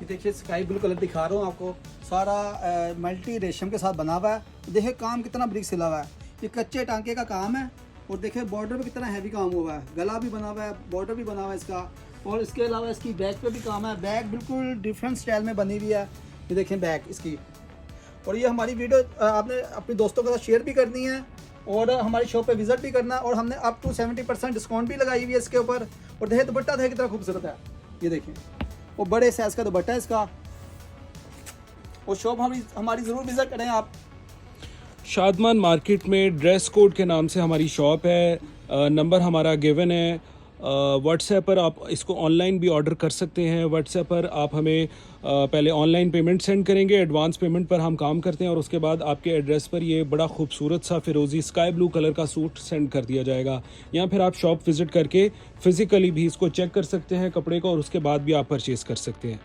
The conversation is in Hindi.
ये देखिए स्काई ब्लू कलर दिखा रहा हूँ आपको, सारा मल्टी रेशम के साथ बना हुआ है। देखिए काम कितना ब्रिक सिला हुआ है, ये कच्चे टांके का काम है। और देखिए बॉर्डर पे कितना हैवी काम हुआ है, गला भी बना हुआ है, बॉर्डर भी बना हुआ है इसका। और इसके अलावा इसकी बैक पे भी काम है, बैक बिल्कुल डिफरेंट स्टाइल में बनी हुई है। ये देखें बैक इसकी। और ये हमारी वीडियो आपने अपने दोस्तों के साथ शेयर भी करनी है और हमारी शॉप पे विजिट भी करना है। और हमने अप टू 70% डिस्काउंट भी लगाई हुई है इसके ऊपर। और देखिए दुपट्टा देखिए कितना खूबसूरत है, ये देखें वो बड़े साइज़ का दुपट्टा है इसका। और शॉप हमारी ज़रूर विजिट करें आप। शादमान मार्केट में ड्रेस कोड के नाम से हमारी शॉप है। नंबर हमारा गिवन है। व्हाट्सएप पर आप इसको ऑनलाइन भी ऑर्डर कर सकते हैं। व्हाट्सएप पर आप हमें पहले ऑनलाइन पेमेंट सेंड करेंगे, एडवांस पेमेंट पर हम काम करते हैं और उसके बाद आपके एड्रेस पर ये बड़ा खूबसूरत सा फिरोज़ी स्काई ब्लू कलर का सूट सेंड कर दिया जाएगा। या फिर आप शॉप विज़िट करके फ़िज़िकली भी इसको चेक कर सकते हैं कपड़े को और उसके बाद भी आप परचेज़ कर सकते हैं।